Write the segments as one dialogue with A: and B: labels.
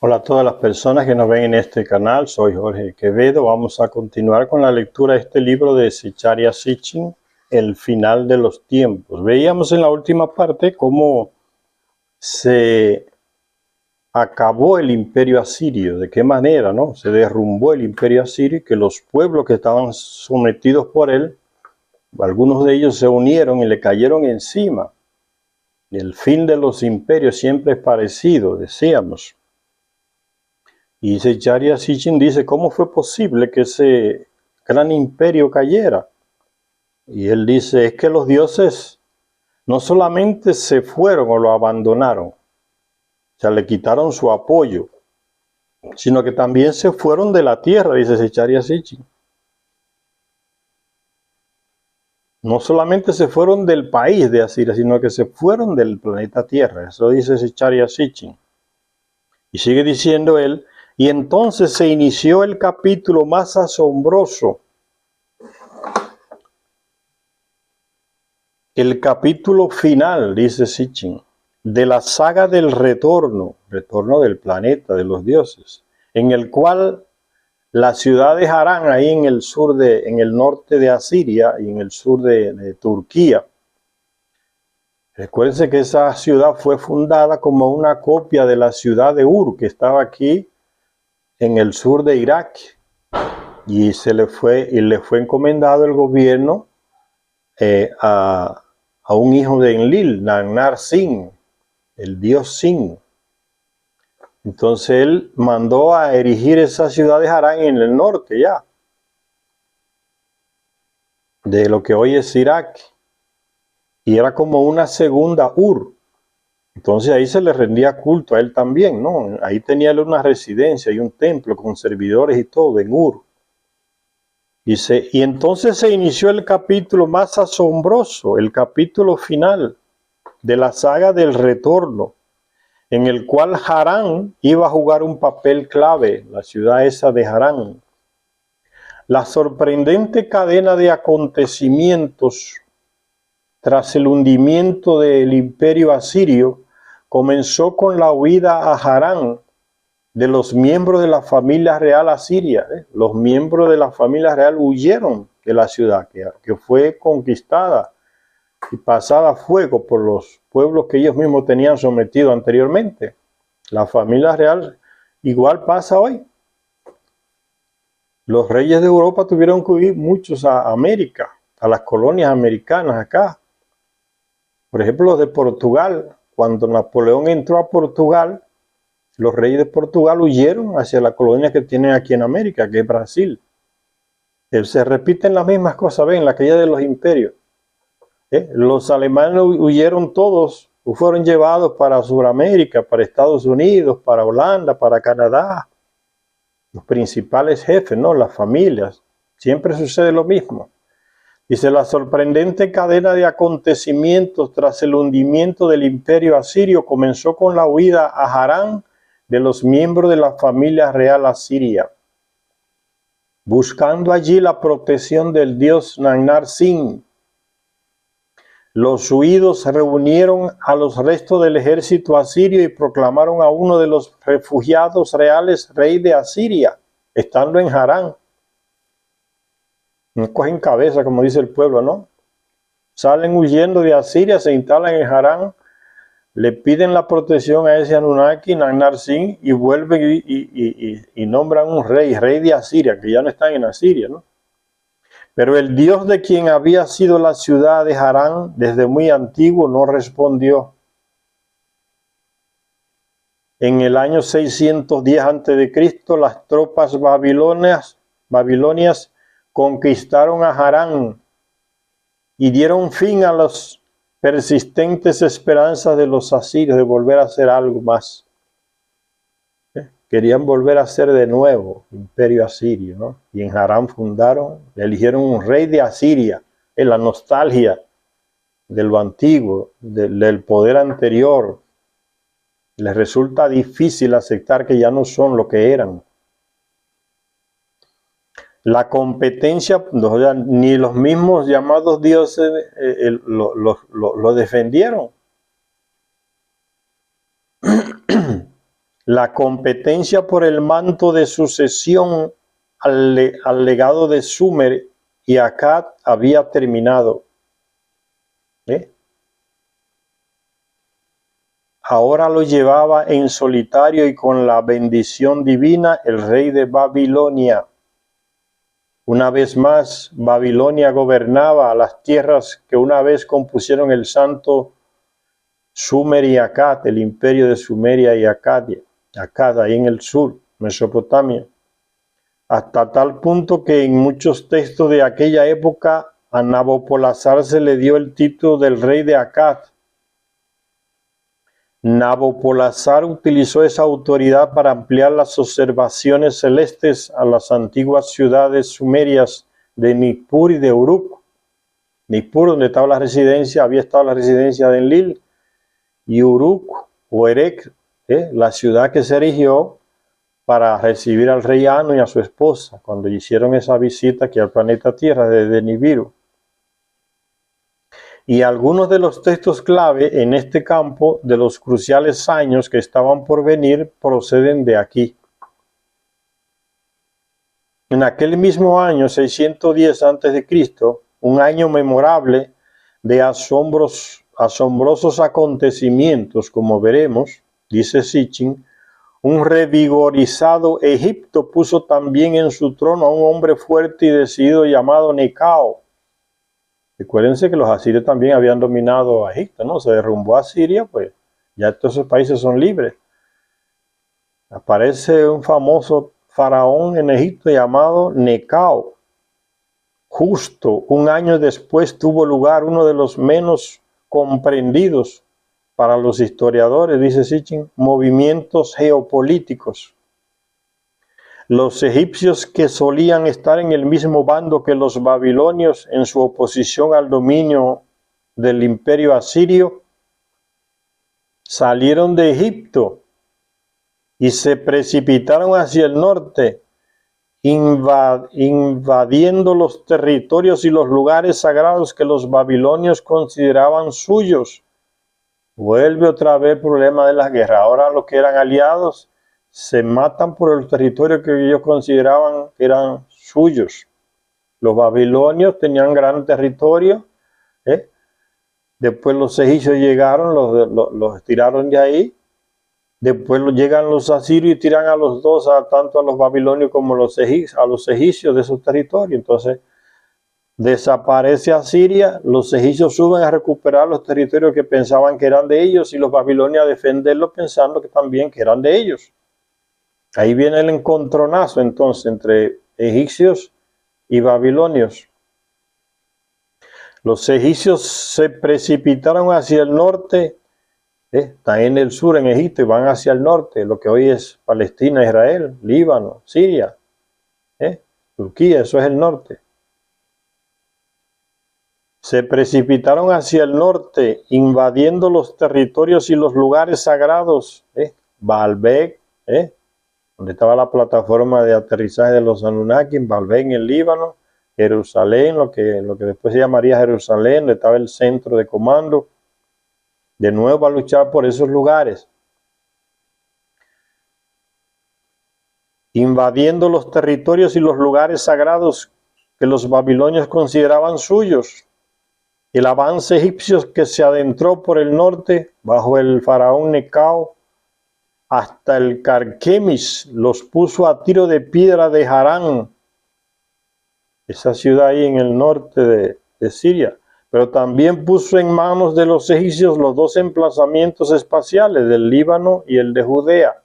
A: Hola a todas las personas que nos ven en este canal, soy Jorge Quevedo. Vamos a continuar con la lectura de este libro de Zecharia Sitchin, El final de los tiempos. Veíamos en la última parte cómo se acabó el imperio asirio, de qué manera, ¿no? Se derrumbó el imperio asirio y que los pueblos que estaban sometidos por él, algunos de ellos se unieron y le cayeron encima. El fin de los imperios siempre es parecido, decíamos. Y Zecharia Sitchin dice, ¿cómo fue posible que ese gran imperio cayera? Y él dice, es que los dioses no solamente se fueron o lo abandonaron, o sea, le quitaron su apoyo, sino que también se fueron de la tierra, dice Zecharia Sitchin. No solamente se fueron del país de Asiria, sino que se fueron del planeta Tierra. Eso dice Zecharia Sitchin. Y sigue diciendo él, y entonces se inició el capítulo más asombroso, el capítulo final, dice Sitchin, de la saga del retorno del planeta, de los dioses, en el cual la ciudad de Harán, ahí en el norte de Asiria y en el sur de Turquía. Recuérdense que esa ciudad fue fundada como una copia de la ciudad de Ur, que estaba aquí en el sur de Irak, y le fue encomendado el gobierno a un hijo de Enlil, Nagnar Sin, el dios Sin. Entonces él mandó a erigir esa ciudad de Harán en el norte ya, de lo que hoy es Irak, y era como una segunda Ur. Entonces ahí se le rendía culto a él también, ¿no? Ahí tenía él una residencia y un templo con servidores y todo en Ur. Dice, y entonces se inició el capítulo más asombroso, el capítulo final de la saga del retorno, en el cual Harán iba a jugar un papel clave, la ciudad esa de Harán. La sorprendente cadena de acontecimientos tras el hundimiento del imperio asirio comenzó con la huida a Harán de los miembros de la familia real asiria. Los miembros de la familia real huyeron de la ciudad que fue conquistada y pasada a fuego por los pueblos que ellos mismos tenían sometido anteriormente. La familia real igual pasa hoy. Los reyes de Europa tuvieron que huir muchos a América, a las colonias americanas acá. Por ejemplo, los de Portugal, cuando Napoleón entró a Portugal, los reyes de Portugal huyeron hacia la colonia que tienen aquí en América, que es Brasil. Se repiten las mismas cosas, ven, la caída de los imperios. Los alemanes huyeron todos, fueron llevados para Sudamérica, para Estados Unidos, para Holanda, para Canadá. Los principales jefes, ¿no? Las familias. Siempre sucede lo mismo. Dice, la sorprendente cadena de acontecimientos tras el hundimiento del imperio asirio comenzó con la huida a Harán de los miembros de la familia real asiria, buscando allí la protección del dios Nagnar Sin. Los huidos reunieron a los restos del ejército asirio y proclamaron a uno de los refugiados reales rey de Asiria, estando en Harán. No cogen cabeza, como dice el pueblo, ¿no? Salen huyendo de Asiria, se instalan en Harán, le piden la protección a ese Anunnaki, Nagnar Sin, y vuelven y nombran un rey de Asiria, que ya no están en Asiria, ¿no? Pero el Dios de quien había sido la ciudad de Harán desde muy antiguo no respondió. En el año 610 a.C., las tropas babilonias conquistaron a Harán y dieron fin a las persistentes esperanzas de los asirios de volver a hacer algo más. Querían volver a ser de nuevo imperio asirio, ¿no? Y en Harán eligieron un rey de Asiria, en la nostalgia de lo antiguo, del poder anterior. Les resulta difícil aceptar que ya no son lo que eran. La competencia, ni los mismos llamados dioses lo defendieron. La competencia por el manto de sucesión al legado de Sumer y Akkad había terminado. Ahora lo llevaba en solitario y con la bendición divina el rey de Babilonia. Una vez más, Babilonia gobernaba las tierras que una vez compusieron el santo Sumer y Akkad, el imperio de Sumeria y Akkad, ahí en el sur, Mesopotamia, hasta tal punto que en muchos textos de aquella época a Nabopolassar se le dio el título del rey de Akkad. Nabopolassar utilizó esa autoridad para ampliar las observaciones celestes a las antiguas ciudades sumerias de Nippur y de Uruk. Nippur, donde estaba la residencia, había estado la residencia de Enlil, y Uruk o Erech, la ciudad que se erigió para recibir al rey Anu y a su esposa cuando hicieron esa visita aquí al planeta Tierra desde Nibiru. Y algunos de los textos clave en este campo de los cruciales años que estaban por venir proceden de aquí. En aquel mismo año 610 a.C., un año memorable de asombrosos acontecimientos, como veremos, dice Sitchin, un revigorizado Egipto puso también en su trono a un hombre fuerte y decidido llamado Necao. Recuérdense que los asirios también habían dominado a Egipto, ¿no? Se derrumbó a Siria, pues ya todos esos países son libres. Aparece un famoso faraón en Egipto llamado Necao. Justo un año después tuvo lugar uno de los menos comprendidos para los historiadores, dice Sitchin, movimientos geopolíticos. Los egipcios, que solían estar en el mismo bando que los babilonios en su oposición al dominio del imperio asirio, salieron de Egipto y se precipitaron hacia el norte, invadiendo los territorios y los lugares sagrados que los babilonios consideraban suyos. Vuelve otra vez el problema de las guerras. Ahora los que eran aliados se matan por el territorio que ellos consideraban que eran suyos. Los babilonios tenían gran territorio. Después los egipcios llegaron, los tiraron de ahí. Después llegan los asirios y tiran a los dos, tanto a los babilonios como a los egipcios de esos territorios. Entonces desaparece Asiria, los egipcios suben a recuperar los territorios que pensaban que eran de ellos y los babilonios a defenderlos pensando que también que eran de ellos. Ahí viene el encontronazo entonces entre egipcios y babilonios. Los egipcios se precipitaron hacia el norte, están en el sur, en Egipto, y van hacia el norte, lo que hoy es Palestina, Israel, Líbano, Siria, Turquía, eso es el norte. Se precipitaron hacia el norte, invadiendo los territorios y los lugares sagrados, Baalbek, donde estaba la plataforma de aterrizaje de los Anunnaki, en Baalbek, en el Líbano, Jerusalén, lo que después se llamaría Jerusalén, donde estaba el centro de comando. De nuevo a luchar por esos lugares. Invadiendo los territorios y los lugares sagrados que los babilonios consideraban suyos. El avance egipcio que se adentró por el norte bajo el faraón Necao hasta el Carquemis los puso a tiro de piedra de Harán, esa ciudad ahí en el norte de Siria, pero también puso en manos de los egipcios los dos emplazamientos espaciales del Líbano y el de Judea.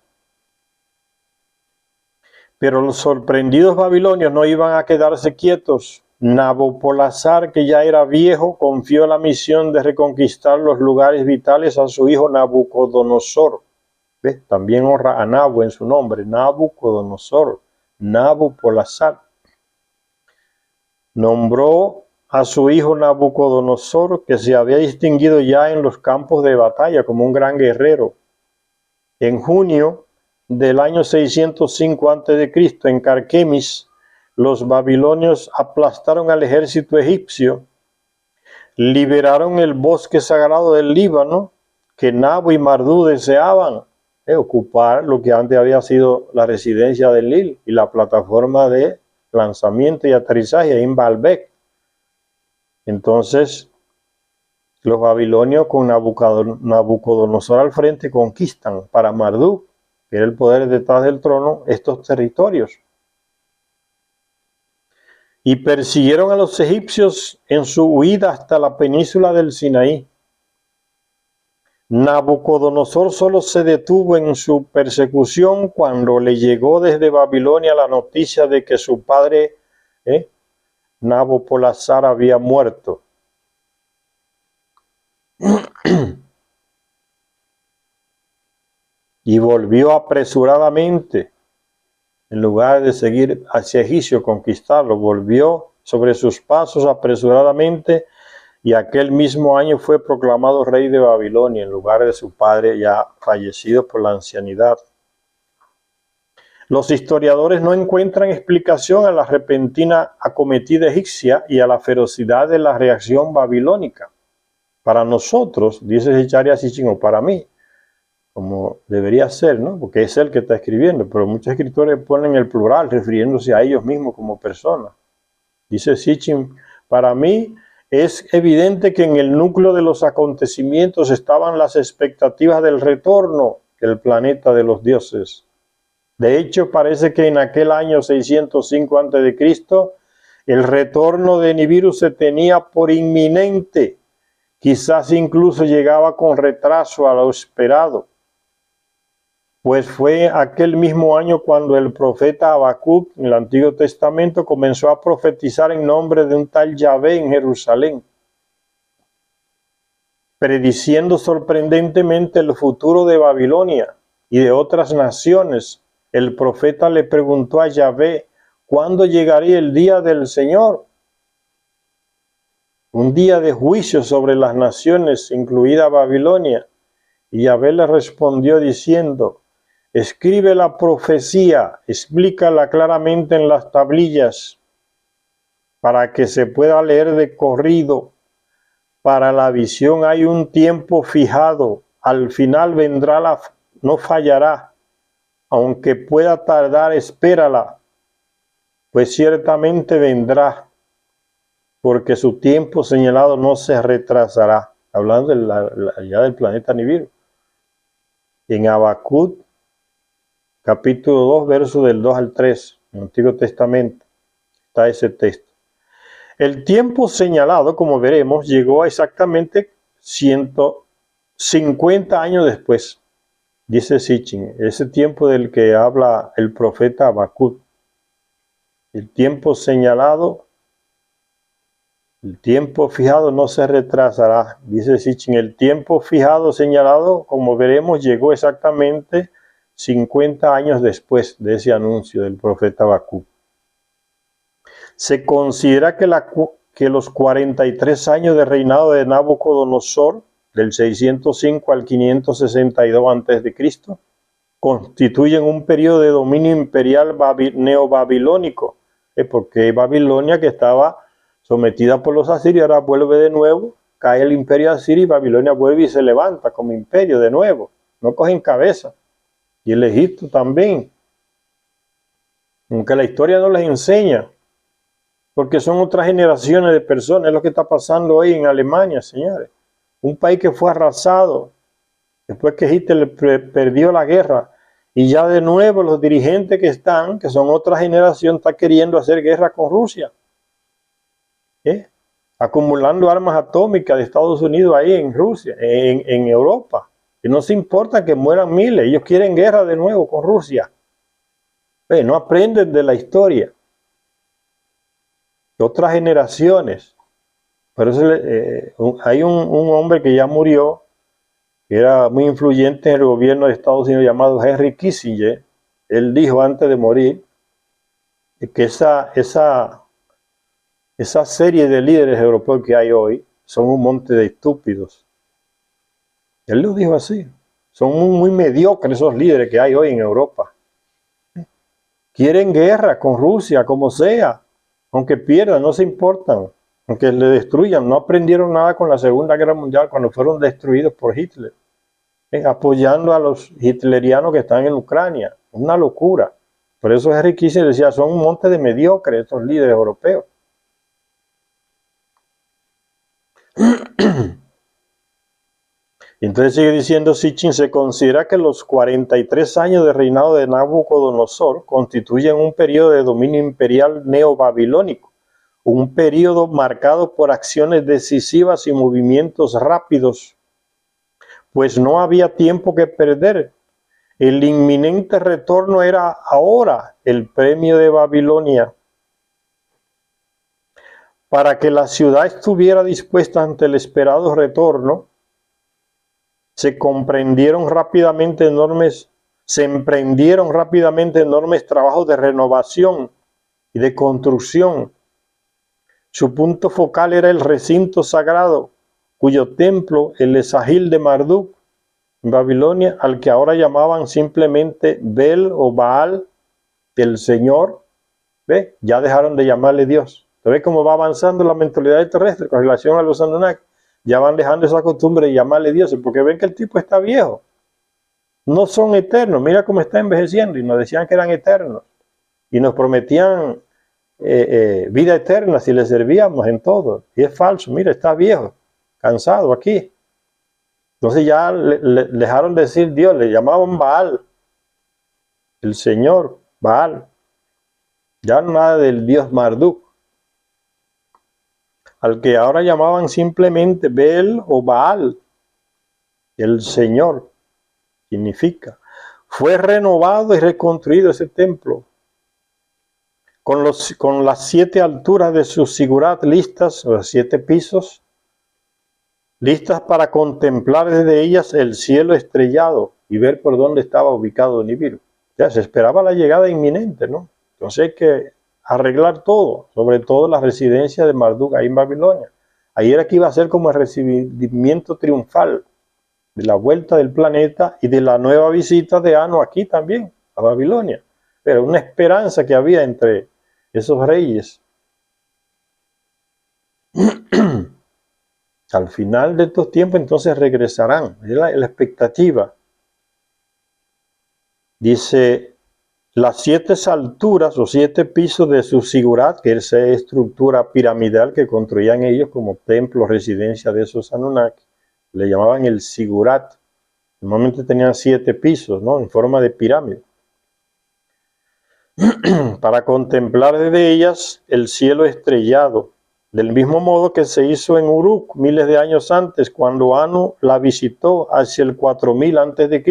A: Pero los sorprendidos babilonios no iban a quedarse quietos. Nabopolassar, que ya era viejo, confió la misión de reconquistar los lugares vitales a su hijo Nabucodonosor. ¿Ves? También honra a Nabu en su nombre, Nabucodonosor, Nabopolassar. Nombró a su hijo Nabucodonosor, que se había distinguido ya en los campos de batalla como un gran guerrero. En junio del año 605 a.C., en Carquemis, los babilonios aplastaron al ejército egipcio, liberaron el bosque sagrado del Líbano que Nabu y Mardú deseaban, ocupar lo que antes había sido la residencia de Lille y la plataforma de lanzamiento y aterrizaje en Baalbek. Entonces, los babilonios con Nabucodonosor al frente conquistan para Marduk, que era el poder detrás del trono, estos territorios. Y persiguieron a los egipcios en su huida hasta la península del Sinaí. Nabucodonosor solo se detuvo en su persecución cuando le llegó desde Babilonia la noticia de que su padre Nabopolassar había muerto. Y volvió apresuradamente, en lugar de seguir hacia Egipcio, conquistarlo, volvió sobre sus pasos apresuradamente, y aquel mismo año fue proclamado rey de Babilonia, en lugar de su padre ya fallecido por la ancianidad. Los historiadores no encuentran explicación a la repentina acometida egipcia y a la ferocidad de la reacción babilónica. Para nosotros, dice Zecharia Sitchin, o para mí, como debería ser, ¿no? Porque es él que está escribiendo, pero muchos escritores ponen el plural refiriéndose a ellos mismos como personas. Dice Sitchin, para mí es evidente que en el núcleo de los acontecimientos estaban las expectativas del retorno del planeta de los dioses. De hecho, parece que en aquel año 605 a.C., el retorno de Nibiru se tenía por inminente. Quizás incluso llegaba con retraso a lo esperado. Pues fue aquel mismo año cuando el profeta Habacuc en el Antiguo Testamento comenzó a profetizar en nombre de un tal Yahvé en Jerusalén, prediciendo sorprendentemente el futuro de Babilonia y de otras naciones. El profeta le preguntó a Yahvé, ¿cuándo llegaría el día del Señor? Un día de juicio sobre las naciones, incluida Babilonia. Y Yahvé le respondió diciendo, escribe la profecía, explícala claramente en las tablillas, para que se pueda leer de corrido. Para la visión hay un tiempo fijado, al final vendrá no fallará, aunque pueda tardar, espérala, pues ciertamente vendrá, porque su tiempo señalado no se retrasará. Hablando ya del planeta Nibiru. En Habacuc, capítulo 2, versos del 2 al 3, en el Antiguo Testamento, está ese texto. El tiempo señalado, como veremos, llegó a exactamente 150 años después, dice Sitchin, ese tiempo del que habla el profeta Habacuc. El tiempo señalado, el tiempo fijado no se retrasará, dice Sitchin. El tiempo fijado señalado, como veremos, llegó exactamente 50 años después de ese anuncio del profeta Habacuc. Se considera que los 43 años de reinado de Nabucodonosor, del 605 al 562 a.C., constituyen un periodo de dominio imperial neobabilónico, porque Babilonia, que estaba sometida por los asirios, ahora vuelve de nuevo, cae el imperio asirio y Babilonia vuelve y se levanta como imperio de nuevo, no cogen cabeza. Y el Egipto también, aunque la historia no les enseña, porque son otras generaciones de personas. Es lo que está pasando hoy en Alemania, señores. Un país que fue arrasado después que Hitler perdió la guerra. Y ya de nuevo los dirigentes que están, que son otra generación, están queriendo hacer guerra con Rusia. Acumulando armas atómicas de Estados Unidos ahí en Rusia, en Europa. Y no se importa que mueran miles. Ellos quieren guerra de nuevo con Rusia. No aprenden de la historia. Otras generaciones. Por eso hay un hombre que ya murió, que era muy influyente en el gobierno de Estados Unidos, llamado Henry Kissinger. Él dijo antes de morir que esa serie de líderes europeos que hay hoy son un monte de estúpidos. Él lo dijo así. Son muy mediocres esos líderes que hay hoy en Europa. Quieren guerra con Rusia, como sea. Aunque pierdan, no se importan. Aunque le destruyan, no aprendieron nada con la Segunda Guerra Mundial cuando fueron destruidos por Hitler. apoyando a los hitlerianos que están en Ucrania. Una locura. Por eso Henry Kissinger decía, son un monte de mediocres estos líderes europeos. Y entonces sigue diciendo Sitchin, se considera que los 43 años de reinado de Nabucodonosor constituyen un periodo de dominio imperial neobabilónico, un periodo marcado por acciones decisivas y movimientos rápidos, pues no había tiempo que perder. El inminente retorno era ahora el premio de Babilonia. Para que la ciudad estuviera dispuesta ante el esperado retorno, se emprendieron rápidamente enormes trabajos de renovación y de construcción. Su punto focal era el recinto sagrado, cuyo templo, el Esagil de Marduk, en Babilonia, al que ahora llamaban simplemente Bel o Baal, el Señor. ¿Ve? Ya dejaron de llamarle Dios. ¿Ve cómo va avanzando la mentalidad terrestre con relación a los Anunnaki? Ya van dejando esa costumbre de llamarle Dios, porque ven que el tipo está viejo. No son eternos. Mira cómo está envejeciendo. Y nos decían que eran eternos. Y nos prometían vida eterna si le servíamos en todo. Y es falso. Mira, está viejo, cansado aquí. Entonces ya le dejaron de decir Dios, le llamaban Baal. El Señor, Baal. Ya nada del Dios Marduk, al que ahora llamaban simplemente Bel o Baal, el Señor, significa. Fue renovado y reconstruido ese templo, con las 7 alturas de su sigurat listas, los 7 pisos, listas para contemplar desde ellas el cielo estrellado y ver por dónde estaba ubicado Nibiru. Ya se esperaba la llegada inminente, ¿no? Entonces hay que arreglar todo, sobre todo la residencia de Marduk ahí en Babilonia. Ahí era que iba a ser como el recibimiento triunfal de la vuelta del planeta y de la nueva visita de Anu aquí también, a Babilonia. Pero una esperanza que había entre esos reyes. Al final de estos tiempos entonces regresarán. Es la expectativa. Dice, las 7 alturas o 7 pisos de su sigurat, que es esa estructura piramidal que construían ellos como templo, residencia de esos Anunnaki, le llamaban el sigurat. Normalmente tenían 7 pisos, ¿no? En forma de pirámide. Para contemplar desde ellas el cielo estrellado, del mismo modo que se hizo en Uruk miles de años antes, cuando Anu la visitó hacia el 4000 a.C.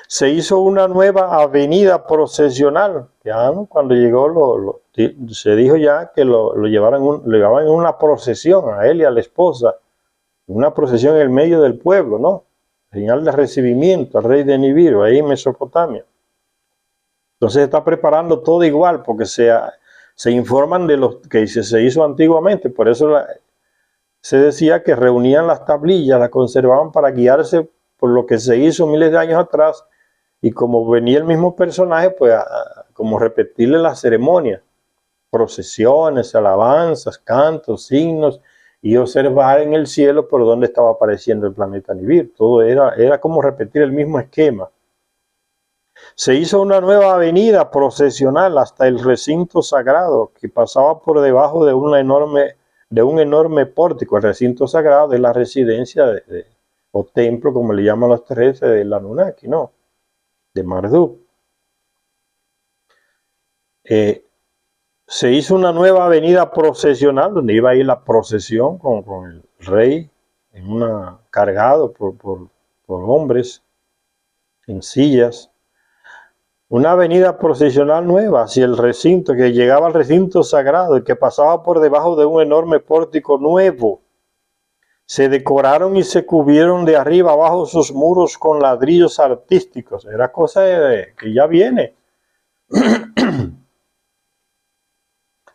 A: Se hizo una nueva avenida procesional. Ya, ¿no? Cuando llegó, se dijo ya que lo llevaban en una procesión a él y a la esposa, una procesión en el medio del pueblo, ¿no? Señal de recibimiento al rey de Nibiru, ahí en Mesopotamia. Entonces se está preparando todo igual, porque se informan de lo que se hizo antiguamente. Por eso se decía que reunían las tablillas, las conservaban para guiarse por lo que se hizo miles de años atrás. Y como venía el mismo personaje, pues como repetirle las ceremonias, procesiones, alabanzas, cantos, signos, y observar en el cielo por dónde estaba apareciendo el planeta Nibiru. Todo era como repetir el mismo esquema. Se hizo una nueva avenida procesional hasta el recinto sagrado, que pasaba por debajo de un enorme pórtico. El recinto sagrado es la residencia o templo, como le llaman los terrestres, del Anunnaki, ¿no? De Marduk. Se hizo una nueva avenida procesional donde iba a ir la procesión con el rey cargado por hombres en sillas. Una avenida procesional nueva hacia el recinto, que llegaba al recinto sagrado y que pasaba por debajo de un enorme pórtico nuevo. Se decoraron y se cubrieron de arriba abajo sus muros con ladrillos artísticos. Era cosa que ya viene.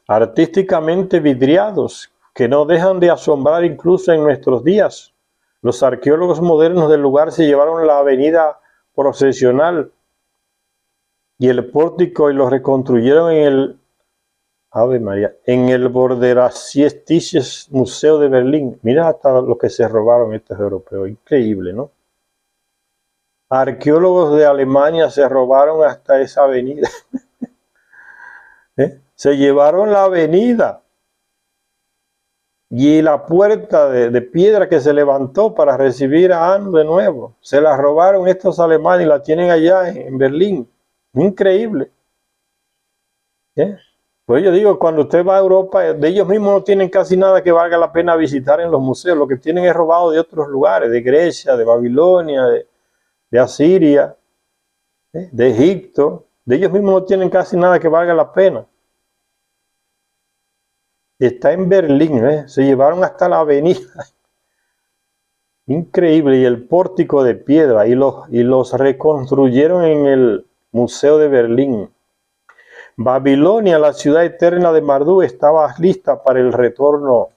A: Artísticamente vidriados, que no dejan de asombrar incluso en nuestros días. Los arqueólogos modernos del lugar se llevaron la avenida procesional y el pórtico y lo reconstruyeron en el Vorderasiatisches Museo de Berlín. Mira hasta lo que se robaron estos europeos, increíble, ¿no? Arqueólogos de Alemania se robaron hasta esa avenida. Se llevaron la avenida y la puerta de piedra que se levantó para recibir a Anu de nuevo. Se la robaron estos alemanes y la tienen allá en Berlín. Increíble. Pues yo digo, cuando usted va a Europa, de ellos mismos no tienen casi nada que valga la pena visitar en los museos. Lo que tienen es robado de otros lugares, de Grecia, de Babilonia, de Asiria, de Egipto. De ellos mismos no tienen casi nada que valga la pena. Está en Berlín, se llevaron hasta la avenida. Increíble, y el pórtico de piedra, y los reconstruyeron en el Museo de Berlín. Babilonia, la ciudad eterna de Marduk, estaba lista para el retorno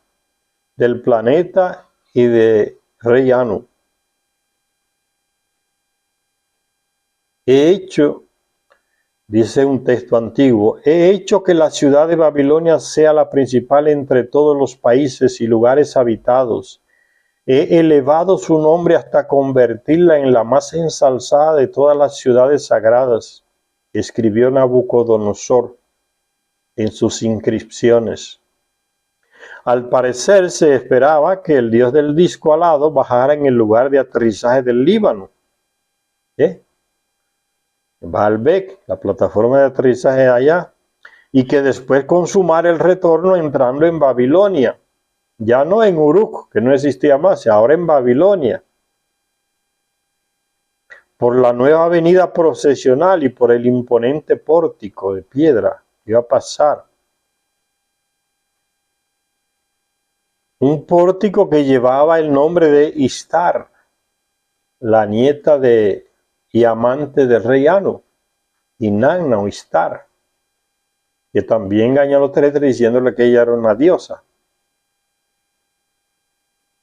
A: del planeta y de Rey Anu. He hecho, dice un texto antiguo, he hecho que la ciudad de Babilonia sea la principal entre todos los países y lugares habitados. He elevado su nombre hasta convertirla en la más ensalzada de todas las ciudades sagradas, escribió Nabucodonosor en sus inscripciones. Al parecer se esperaba que el dios del disco alado bajara en el lugar de aterrizaje del Líbano. Baalbek, la plataforma de aterrizaje allá, y que después consumara el retorno entrando en Babilonia. Ya no en Uruk, que no existía más, ahora en Babilonia. Por la nueva avenida procesional y por el imponente pórtico de piedra iba a pasar. Un pórtico que llevaba el nombre de Ishtar, la nieta y amante del rey Anu, Inanna o Ishtar, que también engañó a los tres diciéndole que ella era una diosa.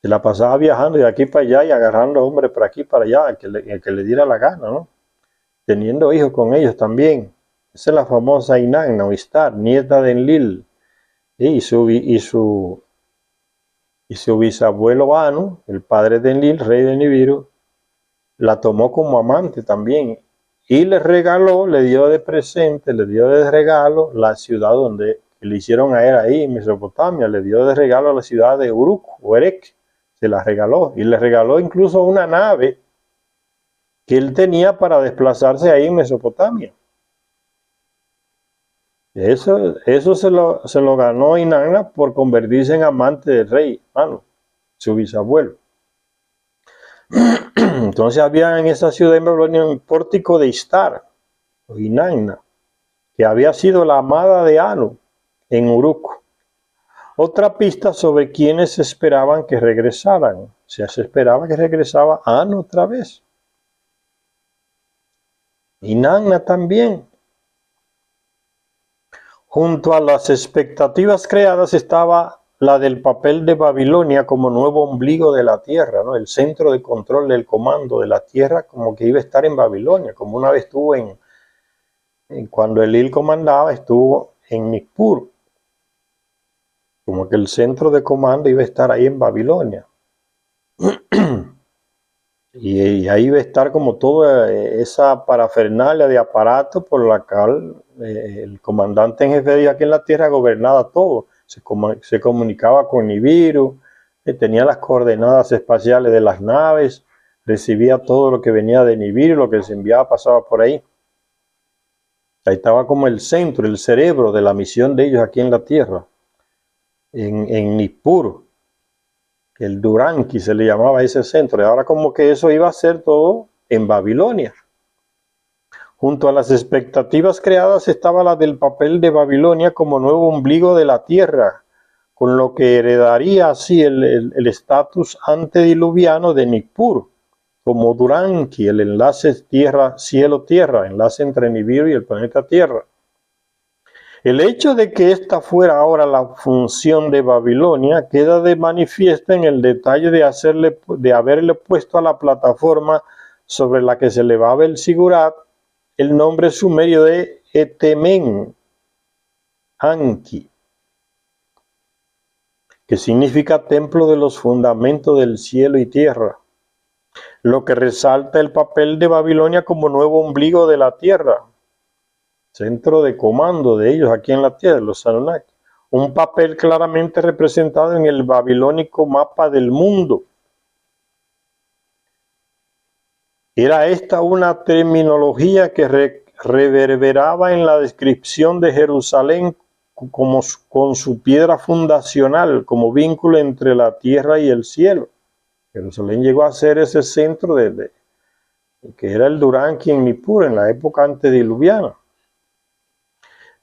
A: Se la pasaba viajando de aquí para allá y agarrando hombres por aquí para allá, el que le diera la gana, ¿no? Teniendo hijos con ellos también. Esa es la famosa Inanna o Ishtar, nieta de Enlil, y su bisabuelo Anu, el padre de Enlil, rey de Nibiru, la tomó como amante también y le regaló, le dio de presente, le dio de regalo la ciudad donde le hicieron a él ahí en Mesopotamia, le dio de regalo a la ciudad de Uruk o Erech, se la regaló y le regaló incluso una nave que él tenía para desplazarse ahí en Mesopotamia. Eso se lo ganó Inanna por convertirse en amante del rey Anu, su bisabuelo. Entonces había en esa ciudad de Babilonia un pórtico de Ishtar, o Inanna, que había sido la amada de Anu en Uruk. Otra pista sobre quienes esperaban que regresaran. O sea, se esperaba que regresaba Anu otra vez. Inanna también. Junto a las expectativas creadas estaba la del papel de Babilonia como nuevo ombligo de la tierra, ¿no? El centro de control del comando de la tierra, como que iba a estar en Babilonia, como una vez estuvo cuando Enlil comandaba, estuvo en Nippur, como que el centro de comando iba a estar ahí en Babilonia. Y ahí iba a estar como toda esa parafernalia de aparato por la cual el comandante en jefe de aquí en la tierra gobernaba todo. Se comunicaba con Nibiru, tenía las coordenadas espaciales de las naves, recibía todo lo que venía de Nibiru, lo que se enviaba pasaba por ahí. Ahí estaba como el centro, el cerebro de la misión de ellos aquí en la tierra, en Nippur. El Duranki se le llamaba ese centro, y ahora como que eso iba a ser todo en Babilonia. Junto a las expectativas creadas estaba la del papel de Babilonia como nuevo ombligo de la tierra, con lo que heredaría así el estatus antediluviano de Nippur, como Duranki, el enlace cielo-tierra, enlace entre Nibiru y el planeta Tierra. El hecho de que esta fuera ahora la función de Babilonia queda de manifiesto en el detalle de haberle puesto a la plataforma sobre la que se elevaba el Sigurat el nombre sumerio de Etemen Anki, que significa templo de los fundamentos del cielo y tierra. lo que resalta el papel de Babilonia como nuevo ombligo de la tierra, centro de comando de ellos aquí en la tierra, los Anunnaki. Un papel claramente representado en el babilónico mapa del mundo. Era esta una terminología que reverberaba en la descripción de Jerusalén como con su piedra fundacional, como vínculo entre la tierra y el cielo. Jerusalén llegó a ser ese centro que era el Duranki en Nippur en la época antediluviana.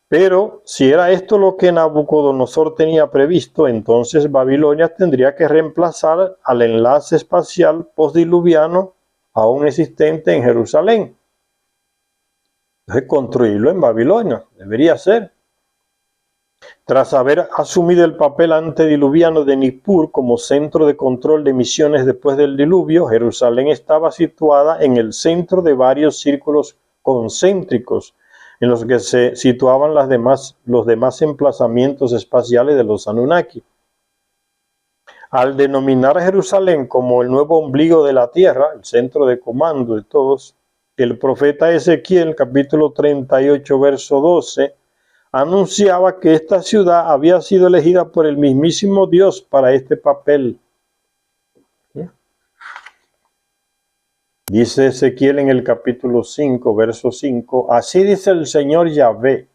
A: Pero si era esto lo que Nabucodonosor tenía previsto, entonces Babilonia tendría que reemplazar al enlace espacial postdiluviano aún existente en Jerusalén. Entonces construirlo en Babilonia, debería ser. Tras haber asumido el papel antediluviano de Nippur como centro de control de misiones después del diluvio, Jerusalén estaba situada en el centro de varios círculos concéntricos en los que se situaban los demás emplazamientos espaciales de los Anunnaki. Al denominar a Jerusalén como el nuevo ombligo de la tierra, el centro de comando de todos, el profeta Ezequiel, capítulo 38, verso 12, anunciaba que esta ciudad había sido elegida por el mismísimo Dios para este papel. Dice Ezequiel en el capítulo 5, verso 5, así dice el Señor Yahvé,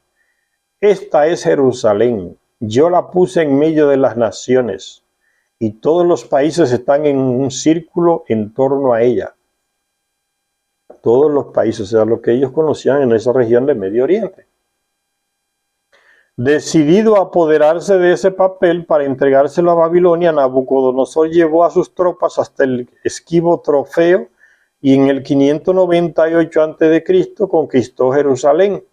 A: esta es Jerusalén, yo la puse en medio de las naciones, y todos los países están en un círculo en torno a ella. Todos los países, o sea, lo que ellos conocían en esa región del Medio Oriente. Decidido a apoderarse de ese papel para entregárselo a Babilonia, Nabucodonosor llevó a sus tropas hasta el esquivo Trofeo y en el 598 a.C. conquistó Jerusalén.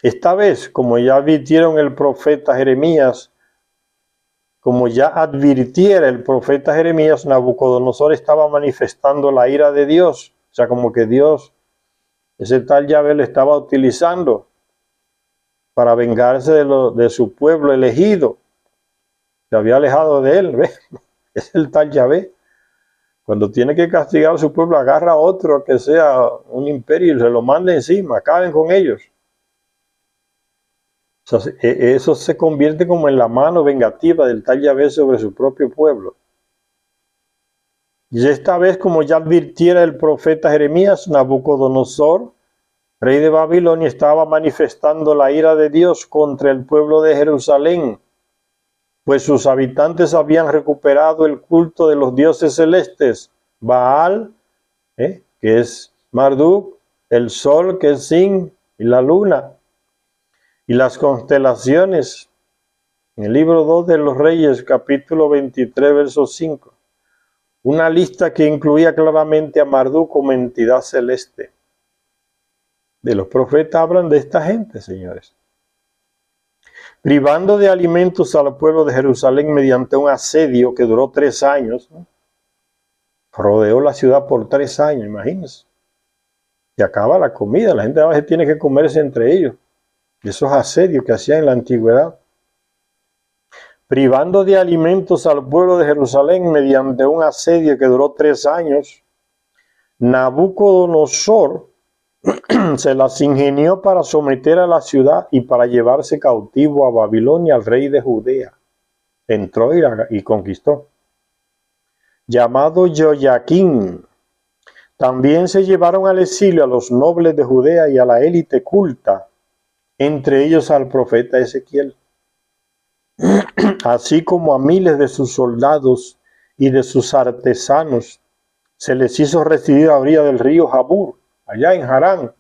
A: Esta vez, como ya advirtiera el profeta Jeremías, Nabucodonosor estaba manifestando la ira de Dios. O sea, como que Dios, ese tal Yahvé, lo estaba utilizando para vengarse de su pueblo elegido. Se había alejado de él. ¿Ves? Es el tal Yahvé. Cuando tiene que castigar a su pueblo, agarra a otro que sea un imperio y se lo manda encima, acaben con ellos. O sea, eso se convierte como en la mano vengativa del tal Yahvé sobre su propio pueblo. Y esta vez, como ya advirtiera el profeta Jeremías, Nabucodonosor, rey de Babilonia, estaba manifestando la ira de Dios contra el pueblo de Jerusalén, pues sus habitantes habían recuperado el culto de los dioses celestes, Baal, que es Marduk, el sol, que es Sin, y la luna, y las constelaciones. En el libro 2 de los Reyes, capítulo 23, verso 5, una lista que incluía claramente a Marduk como entidad celeste. De los profetas hablan de esta gente, señores. Privando de alimentos al pueblo de Jerusalén mediante un asedio que duró 3 años, ¿no? Rodeó la ciudad por 3 años, imagínense. Y acaba la comida, la gente a veces tiene que comerse entre ellos. Esos asedios que hacían en la antigüedad. Privando de alimentos al pueblo de Jerusalén mediante un asedio que duró 3 años, Nabucodonosor se las ingenió para someter a la ciudad y para llevarse cautivo a Babilonia al rey de Judea. Entró y conquistó. Llamado Joyaquín. También se llevaron al exilio a los nobles de Judea y a la élite culta, entre ellos al profeta Ezequiel, así como a miles de sus soldados y de sus artesanos. Se les hizo residir a orilla del río Jabur, allá en Harán,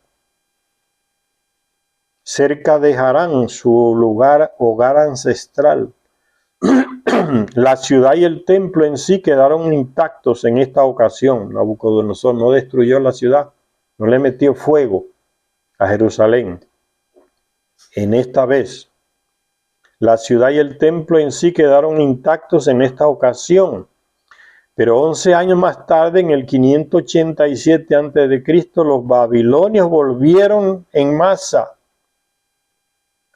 A: cerca de Harán, su hogar ancestral. La ciudad y el templo en sí quedaron intactos en esta ocasión. Nabucodonosor no destruyó la ciudad, no le metió fuego a Jerusalén. En esta vez, la ciudad y el templo en sí quedaron intactos en esta ocasión. Pero 11 años más tarde, en el 587 a.C., los babilonios volvieron en masa,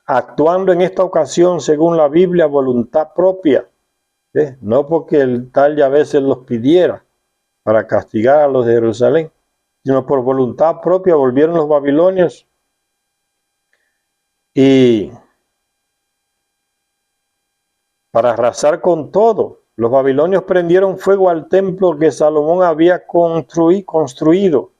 A: actuando en esta ocasión, según la Biblia, a voluntad propia, no porque el tal Yahvé se los pidiera, para castigar a los de Jerusalén, sino por voluntad propia volvieron los babilonios y para arrasar con todo. Los babilonios prendieron fuego al templo que Salomón había construido.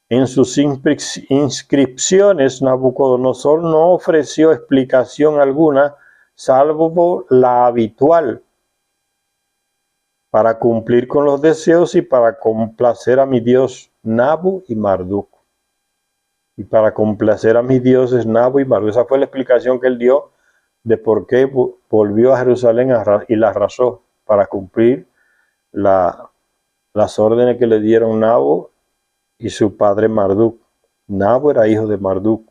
A: En sus inscripciones, Nabucodonosor no ofreció explicación alguna, salvo la habitual, para cumplir con los deseos y para complacer a mi Dios Nabu y Marduk. Y para complacer a mis dioses Nabu y Marduk. Esa fue la explicación que él dio de por qué volvió a Jerusalén y la arrasó, para cumplir las órdenes que le dieron Nabu y su padre Marduk. Nabu era hijo de Marduk.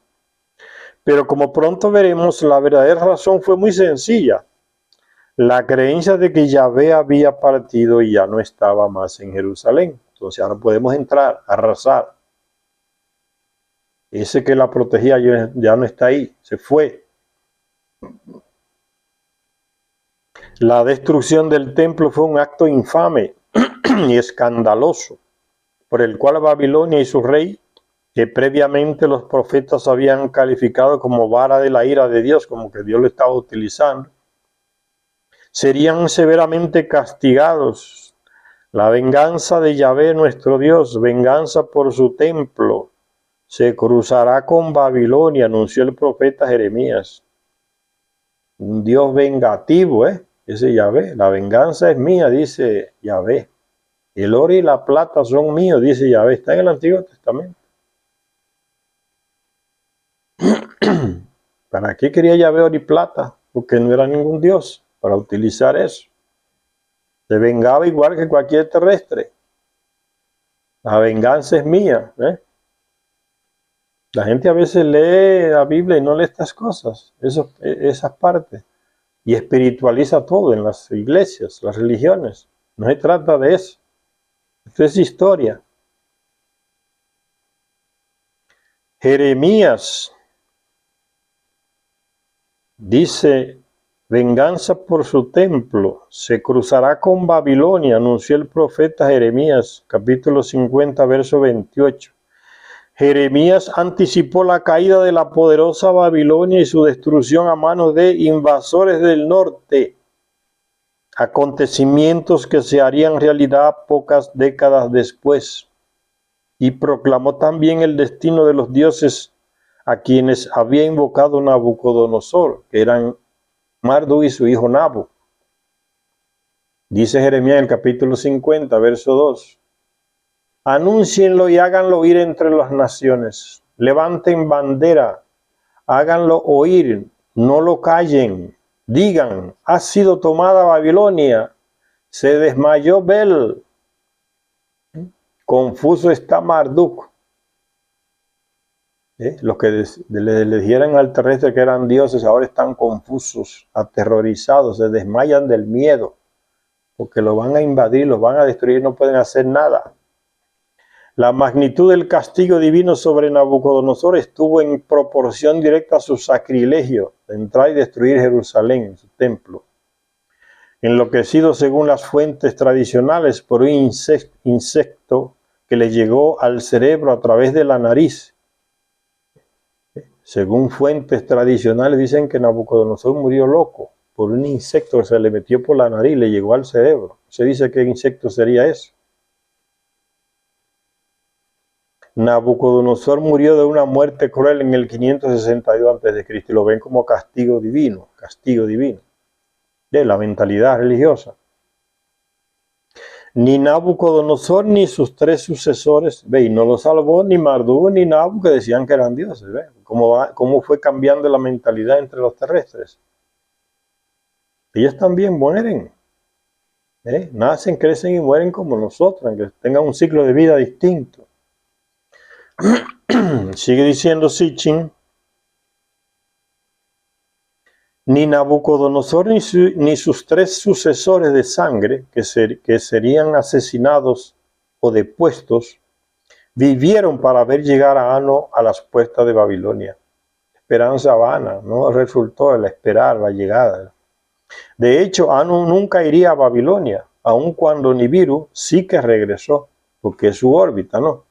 A: Pero como pronto veremos, la verdadera razón fue muy sencilla. La creencia de que Yahvé había partido y ya no estaba más en Jerusalén. Entonces ahora podemos entrar, arrasar. Ese que la protegía ya no está ahí, se fue. La destrucción del templo fue un acto infame y escandaloso, por el cual Babilonia y su rey, que previamente los profetas habían calificado como vara de la ira de Dios, como que Dios lo estaba utilizando, serían severamente castigados. La venganza de Yahvé nuestro Dios, venganza por su templo, se cruzará con Babilonia, anunció el profeta Jeremías. Un Dios vengativo, ese Yahvé. La venganza es mía, dice Yahvé. El oro y la plata son míos, dice Yahvé. Está en el Antiguo Testamento. ¿Para qué quería Yahvé oro y plata? Porque no era ningún Dios para utilizar eso. Se vengaba igual que cualquier terrestre. La venganza es mía. La gente a veces lee la Biblia y no lee estas cosas, esas partes. Y espiritualiza todo en las iglesias, las religiones. No se trata de eso. Esto es historia. Jeremías dice, venganza por su templo, se cruzará con Babilonia, anunció el profeta Jeremías, capítulo 50, verso 28. Jeremías anticipó la caída de la poderosa Babilonia y su destrucción a manos de invasores del norte, acontecimientos que se harían realidad pocas décadas después, y proclamó también el destino de los dioses a quienes había invocado Nabucodonosor, que eran Marduk y su hijo Nabu. Dice Jeremías en el capítulo 50, verso 2. Anúncienlo y háganlo oír entre las naciones. Levanten bandera, háganlo oír, no lo callen. Digan, ha sido tomada Babilonia, se desmayó Bel, confuso está Marduk. Los que le dijeran al terrestre que eran dioses ahora están confusos, aterrorizados, se desmayan del miedo, porque lo van a invadir, los van a destruir, no pueden hacer nada. La magnitud del castigo divino sobre Nabucodonosor estuvo en proporción directa a su sacrilegio de entrar y destruir Jerusalén, su templo. Enloquecido según las fuentes tradicionales por un insecto que le llegó al cerebro a través de la nariz. Según fuentes tradicionales dicen que Nabucodonosor murió loco por un insecto que se le metió por la nariz y le llegó al cerebro. Se dice qué insecto sería eso. Nabucodonosor murió de una muerte cruel en el 562 a.C. y lo ven como castigo divino de la mentalidad religiosa. Ni Nabucodonosor ni sus tres sucesores, y no lo salvó ni Marduk ni Nabu, que decían que eran dioses. Cómo fue cambiando la mentalidad entre los terrestres. Ellos también mueren. Nacen, crecen y mueren como nosotros, aunque tengan un ciclo de vida distinto. Sigue diciendo Sitchin, ni Nabucodonosor ni sus tres sucesores de sangre, que serían asesinados o depuestos, vivieron para ver llegar a Ano a las puertas de Babilonia. Esperanza vana, no resultó el esperar la llegada. De hecho, Ano nunca iría a Babilonia. aun cuando Nibiru sí que regresó, porque es su órbita, ¿no?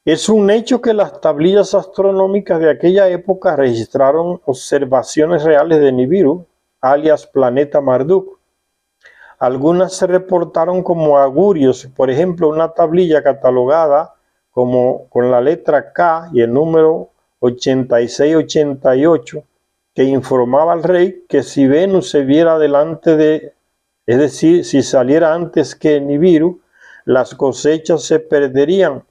A: Es un hecho que las tablillas astronómicas de aquella época registraron observaciones reales de Nibiru, alias planeta Marduk. Algunas se reportaron como augurios, por ejemplo, una tablilla catalogada como con la letra K y el número 8688, que informaba al rey que si Venus se viera delante de, es decir, si saliera antes que Nibiru, las cosechas se perderían.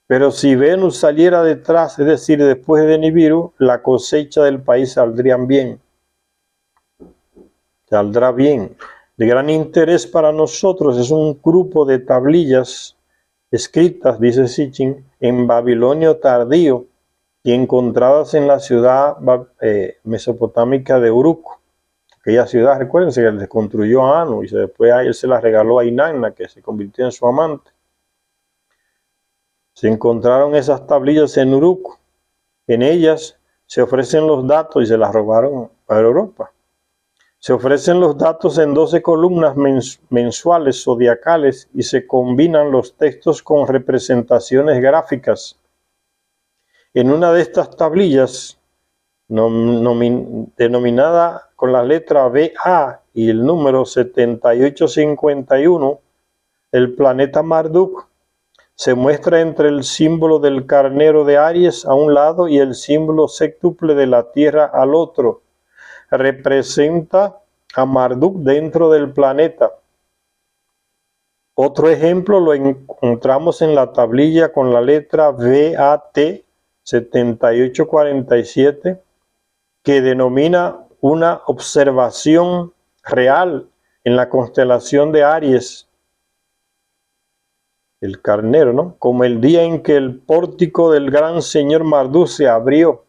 A: Pero si Venus saliera detrás, es decir, después de Nibiru, la cosecha del país saldrá bien. De gran interés para nosotros es un grupo de tablillas escritas, dice Sitchin, en Babilonio tardío y encontradas en la ciudad mesopotámica de Uruk. Aquella ciudad, recuérdense que le construyó a Anu y después a él se la regaló a Inanna, que se convirtió en su amante. Se encontraron esas tablillas en Uruk. En ellas se ofrecen los datos y se las robaron para Europa. Se ofrecen los datos en 12 columnas mensuales zodiacales y se combinan los textos con representaciones gráficas. En una de estas tablillas, denominada con la letra BA y el número 7851, el planeta Marduk se muestra entre el símbolo del carnero de Aries a un lado y el símbolo séptuple de la Tierra al otro. Representa a Marduk dentro del planeta. Otro ejemplo lo encontramos en la tablilla con la letra VAT 7847, que denomina una observación real en la constelación de Aries, el carnero, ¿no? Como el día en que el pórtico del gran señor Marduk se abrió,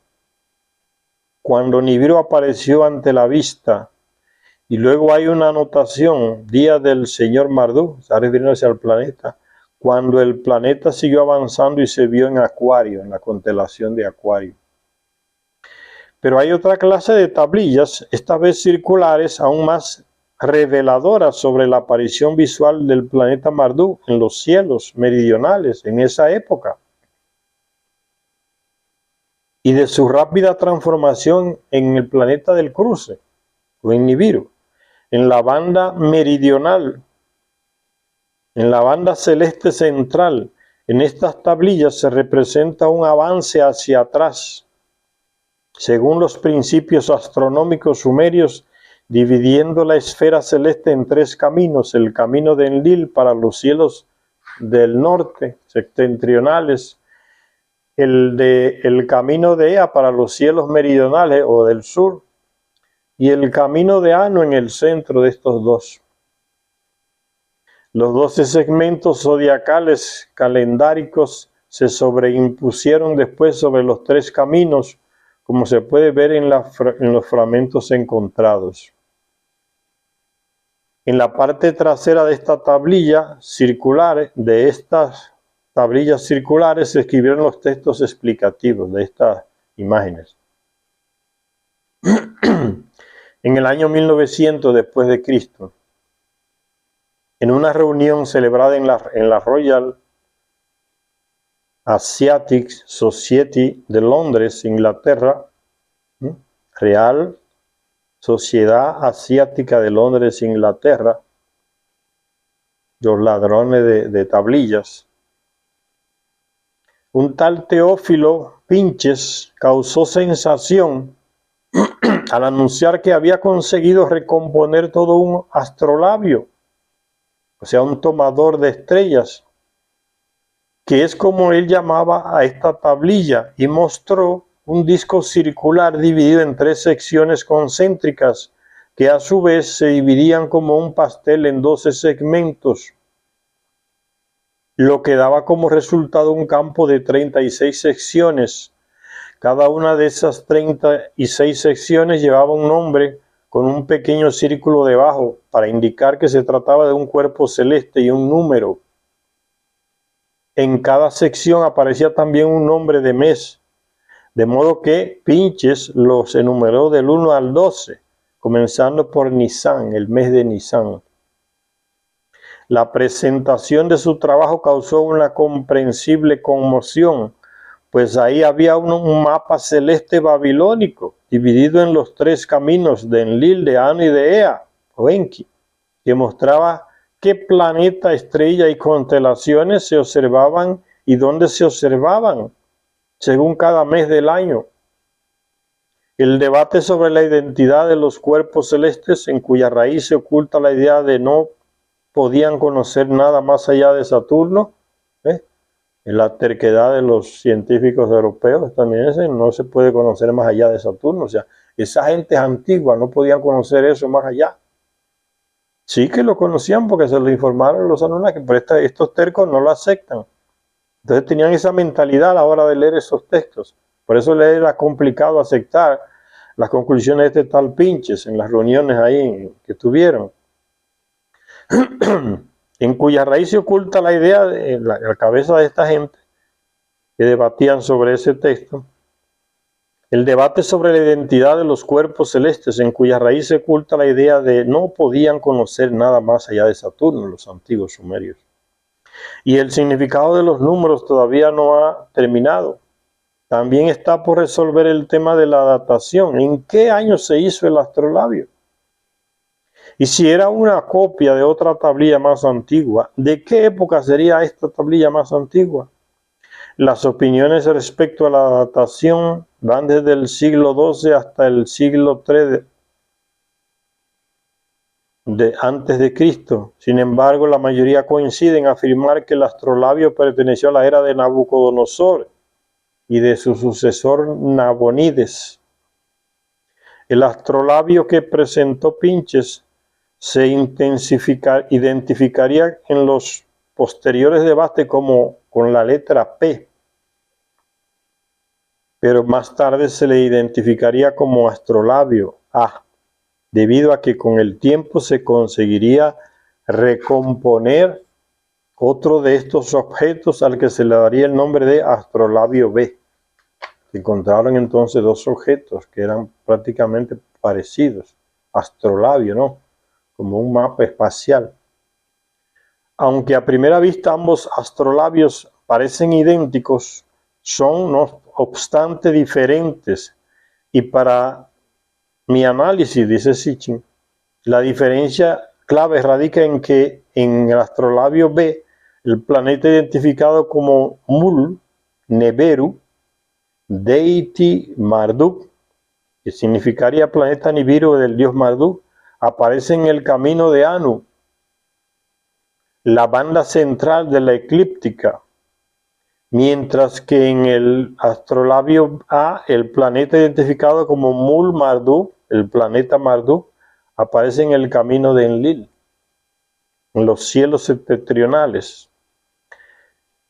A: cuando Nibiru apareció ante la vista. Y luego hay una anotación, día del señor Marduk, está refiriéndose al planeta, cuando el planeta siguió avanzando y se vio en Acuario, en la constelación de Acuario. Pero hay otra clase de tablillas, esta vez circulares, aún más reveladoras sobre la aparición visual del planeta Marduk en los cielos meridionales en esa época y de su rápida transformación en el planeta del cruce, o en Nibiru. En la banda meridional, en la banda celeste central, en estas tablillas se representa un avance hacia atrás, según los principios astronómicos sumerios, dividiendo la esfera celeste en tres caminos: el camino de Enlil para los cielos del norte, septentrionales, el camino de Ea para los cielos meridionales o del sur, y el camino de Anu en el centro de estos dos. Los 12 segmentos zodiacales calendáricos se sobreimpusieron después sobre los tres caminos, como se puede ver en los fragmentos encontrados. En la parte trasera de esta tablilla circular, de estas tablillas circulares, se escribieron los textos explicativos de estas imágenes. En el año 1900 después de Cristo, en una reunión celebrada en la Royal Asiatic Society de Londres, Inglaterra, Real Sociedad Asiática de Londres, Inglaterra, los ladrones de tablillas, un tal Teófilo Pinches causó sensación al anunciar que había conseguido recomponer todo un astrolabio, o sea, un tomador de estrellas, que es como él llamaba a esta tablilla, y mostró un disco circular dividido en tres secciones concéntricas, que a su vez se dividían como un pastel en 12 segmentos, lo que daba como resultado un campo de 36 secciones. Cada una de esas 36 secciones llevaba un nombre con un pequeño círculo debajo para indicar que se trataba de un cuerpo celeste y un número. En cada sección aparecía también un nombre de mes, de modo que Pinches los enumeró del 1 al 12, comenzando por Nisan, el mes de Nisan. La presentación de su trabajo causó una comprensible conmoción, pues ahí había un mapa celeste babilónico, dividido en los 3 caminos de Enlil, de Anu y de Ea, o Enki, que mostraba qué planeta, estrella y constelaciones se observaban y dónde se observaban, según cada mes del año. El debate sobre la identidad de los cuerpos celestes, en cuya raíz se oculta la idea de no podían conocer nada más allá de Saturno, en la terquedad de los científicos europeos estadounidenses, no se puede conocer más allá de Saturno. O sea, esa gente es antigua, no podían conocer eso más allá. Sí que lo conocían porque se lo informaron los Anunnaki, pero estos tercos no lo aceptan. Entonces tenían esa mentalidad a la hora de leer esos textos. Por eso les era complicado aceptar las conclusiones de este tal Pinches en las reuniones ahí que tuvieron. En cuya raíz se oculta la idea de la cabeza de esta gente que debatían sobre ese texto. El debate sobre la identidad de los cuerpos celestes, en cuya raíz se oculta la idea de no podían conocer nada más allá de Saturno, los antiguos sumerios. Y el significado de los números todavía no ha terminado. También está por resolver el tema de la datación. ¿En qué año se hizo el astrolabio? Y si era una copia de otra tablilla más antigua, ¿de qué época sería esta tablilla más antigua? Las opiniones respecto a la datación van desde el siglo XII hasta el siglo III antes de Cristo. Sin embargo, la mayoría coincide en afirmar que el astrolabio perteneció a la era de Nabucodonosor y de su sucesor Nabonides. El astrolabio que presentó Pinches se identificaría en los posteriores debates como con la letra P, pero más tarde se le identificaría como astrolabio A, debido a que con el tiempo se conseguiría recomponer otro de estos objetos al que se le daría el nombre de astrolabio B. Se encontraron entonces 2 objetos que eran prácticamente parecidos, astrolabio, ¿no? Como un mapa espacial. Aunque a primera vista ambos astrolabios parecen idénticos, son no obstante diferentes. Y para mi análisis, dice Sitchin, la diferencia clave radica en que en el astrolabio B, el planeta identificado como Mul, Neberu, Deity Marduk, que significaría planeta Nibiru del dios Marduk, aparece en el camino de Anu, la banda central de la eclíptica, mientras que en el astrolabio A, el planeta identificado como Mul Marduk, el planeta Marduk, aparece en el camino de Enlil, en los cielos septentrionales.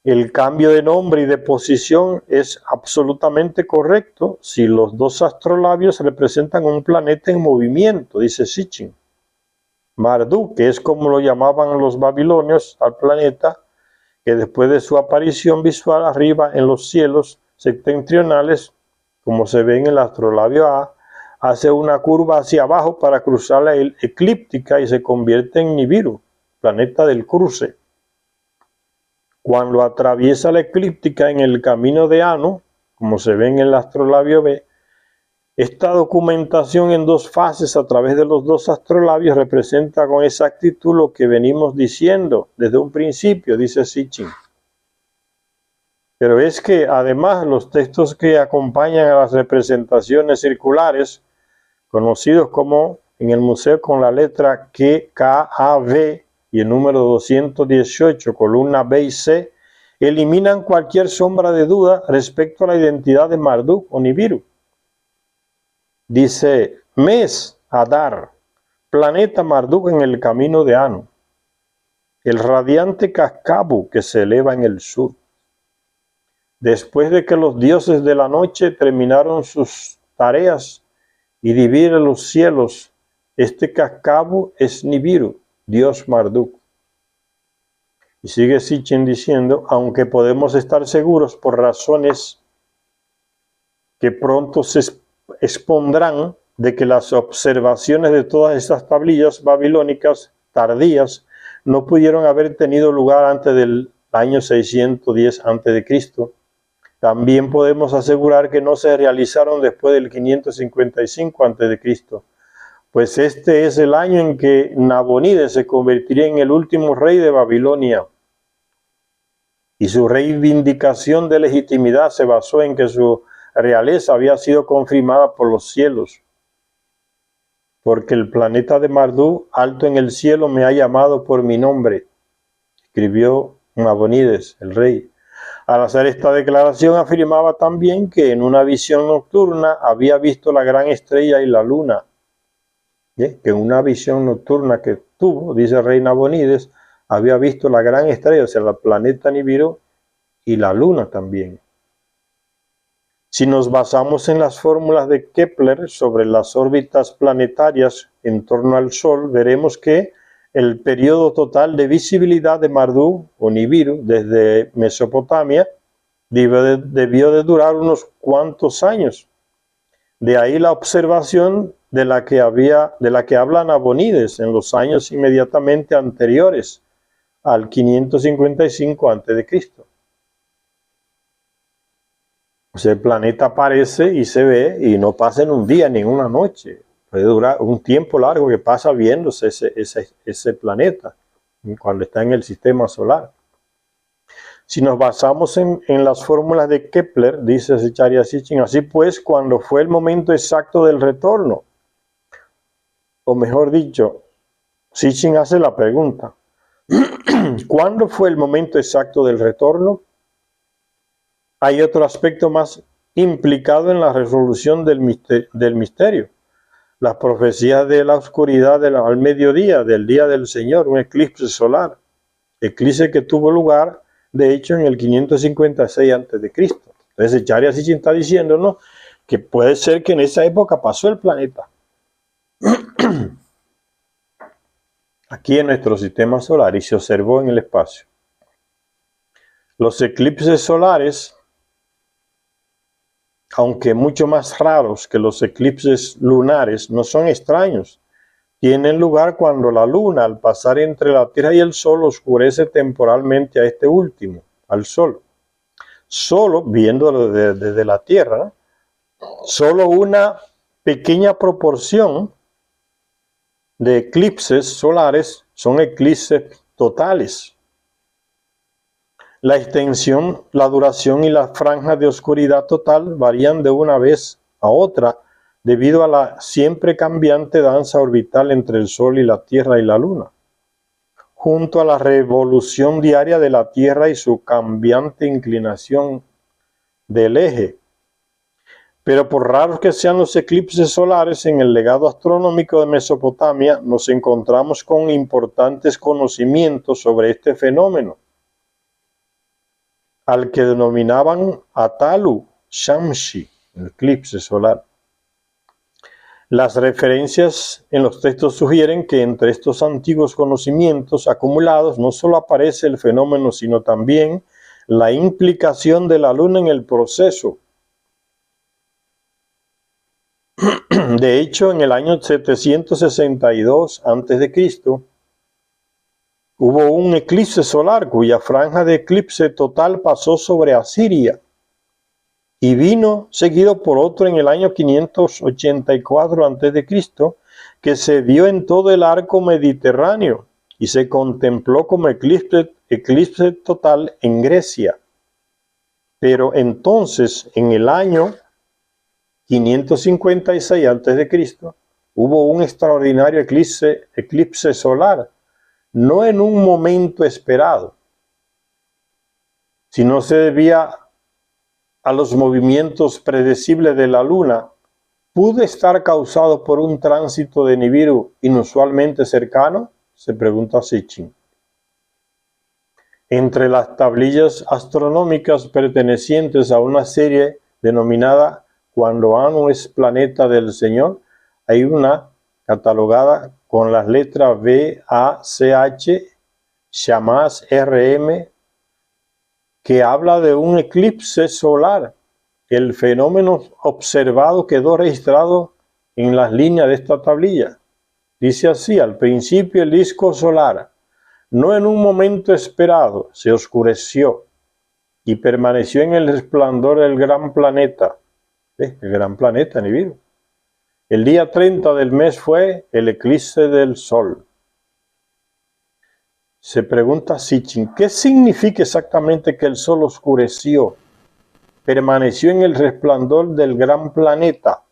A: El cambio de nombre y de posición es absolutamente correcto si los 2 astrolabios representan un planeta en movimiento, dice Sitchin. Marduk, que es como lo llamaban los babilonios al planeta, que después de su aparición visual arriba en los cielos septentrionales, como se ve en el astrolabio A, hace una curva hacia abajo para cruzar la eclíptica y se convierte en Nibiru, planeta del cruce. Cuando atraviesa la eclíptica en el camino de Anu, como se ve en el astrolabio B, esta documentación en 2 fases a través de los 2 astrolabios representa con exactitud lo que venimos diciendo desde un principio, dice Sitchin. Pero es que además los textos que acompañan a las representaciones circulares, conocidos como en el museo con la letra KAV y el número 218, columna B y C, eliminan cualquier sombra de duda respecto a la identidad de Marduk o Nibiru. Dice Mes Adar, planeta Marduk en el camino de Anu, el radiante Cascabu que se eleva en el sur. Después de que los dioses de la noche terminaron sus tareas y dividen los cielos, este Cascabu es Nibiru, dios Marduk. Y sigue Sitchin diciendo, aunque podemos estar seguros por razones que pronto se expondrán de que las observaciones de todas estas tablillas babilónicas tardías no pudieron haber tenido lugar antes del año 610 a.C. También podemos asegurar que no se realizaron después del 555 a.C., pues este es el año en que Nabonides se convertiría en el último rey de Babilonia. Y su reivindicación de legitimidad se basó en que su realeza había sido confirmada por los cielos. Porque el planeta de Marduk, alto en el cielo, me ha llamado por mi nombre, escribió Nabonides, el rey. Al hacer esta declaración afirmaba también que en una visión nocturna había visto la gran estrella y la luna. Que en una visión nocturna que tuvo, dice el rey Nabonides, había visto la gran estrella, o sea, el planeta Nibiru y la luna también. Si nos basamos en las fórmulas de Kepler sobre las órbitas planetarias en torno al Sol, veremos que el periodo total de visibilidad de Marduk o Nibiru desde Mesopotamia debió de durar unos cuantos años. De ahí la observación de la que habla Nabonides en los años inmediatamente anteriores al 555 a.C. O sea, el planeta aparece y se ve y no pasa en un día ni en una noche. Puede durar un tiempo largo que pasa viéndose ese planeta cuando está en el sistema solar. Si nos basamos en las fórmulas de Kepler, dice Zecharia Sitchin, así pues, cuando fue el momento exacto del retorno, o mejor dicho, Sitchin hace la pregunta, ¿cuándo fue el momento exacto del retorno? Hay otro aspecto más implicado en la resolución del misterio. Las profecías de la oscuridad al mediodía, del día del Señor, un eclipse solar. Eclipse que tuvo lugar, de hecho, en el 556 a.C. Entonces, Zecharia Sitchin está diciéndonos que puede ser que en esa época pasó el planeta. Aquí en nuestro sistema solar y se observó en el espacio. Los eclipses solares, aunque mucho más raros que los eclipses lunares, no son extraños. Tienen lugar cuando la luna, al pasar entre la Tierra y el Sol, oscurece temporalmente a este último, al Sol. Solo, viéndolo desde la Tierra, solo una pequeña proporción de eclipses solares son eclipses totales. La extensión, la duración y las franjas de oscuridad total varían de una vez a otra debido a la siempre cambiante danza orbital entre el Sol y la Tierra y la Luna, junto a la revolución diaria de la Tierra y su cambiante inclinación del eje. Pero por raros que sean los eclipses solares, en el legado astronómico de Mesopotamia nos encontramos con importantes conocimientos sobre este fenómeno, al que denominaban Atalu Shamshi, el eclipse solar. Las referencias en los textos sugieren que entre estos antiguos conocimientos acumulados no solo aparece el fenómeno, sino también la implicación de la luna en el proceso. De hecho, en el año 762 a.C., hubo un eclipse solar cuya franja de eclipse total pasó sobre Asiria y vino seguido por otro en el año 584 a.C. que se vio en todo el arco mediterráneo y se contempló como eclipse total en Grecia. Pero entonces, en el año 556 a.C., hubo un extraordinario eclipse solar, no en un momento esperado, sino se debía a los movimientos predecibles de la luna. ¿Pudo estar causado por un tránsito de Nibiru inusualmente cercano?, se pregunta Sitchin. Entre las tablillas astronómicas pertenecientes a una serie denominada Cuando Anu es planeta del Señor, hay una catalogada con las letras B, A, C, H, Shamash, RM, que habla de un eclipse solar. El fenómeno observado quedó registrado en las líneas de esta tablilla. Dice así: al principio el disco solar, no en un momento esperado, se oscureció y permaneció en el resplandor del gran planeta. El gran planeta Nibiru. El día 30 del mes fue el eclipse del sol. Se pregunta Sitchin, ¿qué significa exactamente que el sol oscureció? Permaneció en el resplandor del gran planeta.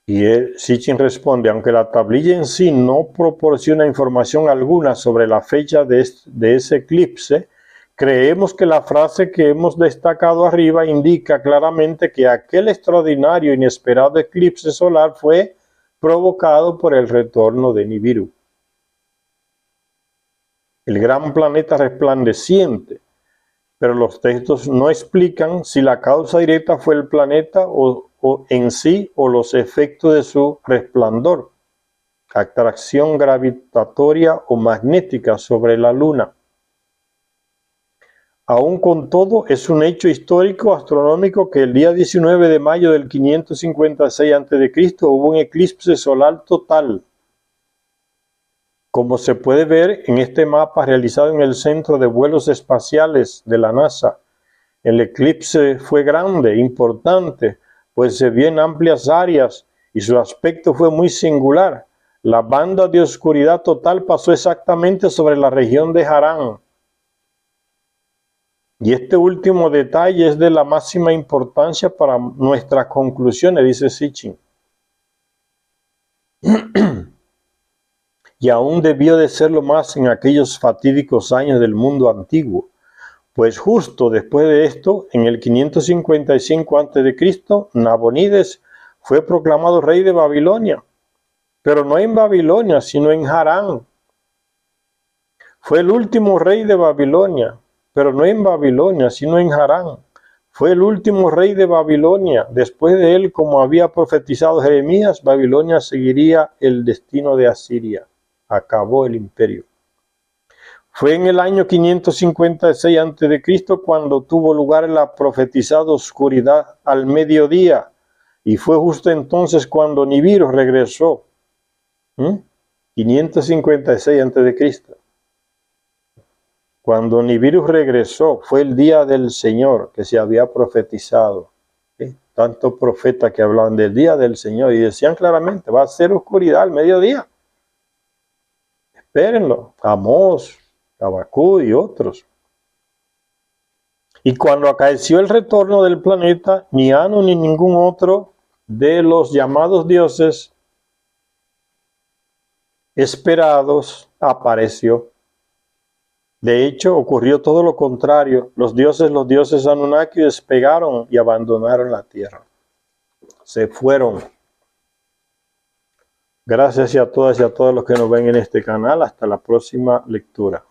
A: Y Sitchin responde, aunque la tablilla en sí no proporciona información alguna sobre la fecha de ese eclipse, creemos que la frase que hemos destacado arriba indica claramente que aquel extraordinario e inesperado eclipse solar fue provocado por el retorno de Nibiru, el gran planeta resplandeciente. Pero los textos no explican si la causa directa fue el planeta o en sí o los efectos de su resplandor, atracción gravitatoria o magnética sobre la luna. Aún con todo, es un hecho histórico astronómico que el día 19 de mayo del 556 a.C. hubo un eclipse solar total. Como se puede ver en este mapa realizado en el Centro de Vuelos Espaciales de la NASA, el eclipse fue grande, importante, pues se vio en amplias áreas y su aspecto fue muy singular. La banda de oscuridad total pasó exactamente sobre la región de Harán. Y este último detalle es de la máxima importancia para nuestras conclusiones, dice Sitchin. Y aún debió de serlo más en aquellos fatídicos años del mundo antiguo, pues justo después de esto, en el 555 a.C., Nabonides fue proclamado rey de Babilonia, pero no en Babilonia, sino en Harán. Fue el último rey de Babilonia, pero no en Babilonia, sino en Harán. Fue el último rey de Babilonia. Después de él, como había profetizado Jeremías, Babilonia seguiría el destino de Asiria. Acabó el imperio. Fue en el año 556 a.C. cuando tuvo lugar la profetizada oscuridad al mediodía, y fue justo entonces cuando Nibiru regresó. 556 a.C. Cuando Nibiru regresó, fue el día del Señor que se había profetizado. Tantos profetas que hablaban del día del Señor y decían claramente, va a ser oscuridad al mediodía. Espérenlo. Amós, Habacuc y otros. Y cuando acaeció el retorno del planeta, ni Anu ni ningún otro de los llamados dioses esperados apareció. De hecho, ocurrió todo lo contrario. Los dioses Anunnaki despegaron y abandonaron la tierra. Se fueron. Gracias a todas y a todos los que nos ven en este canal. Hasta la próxima lectura.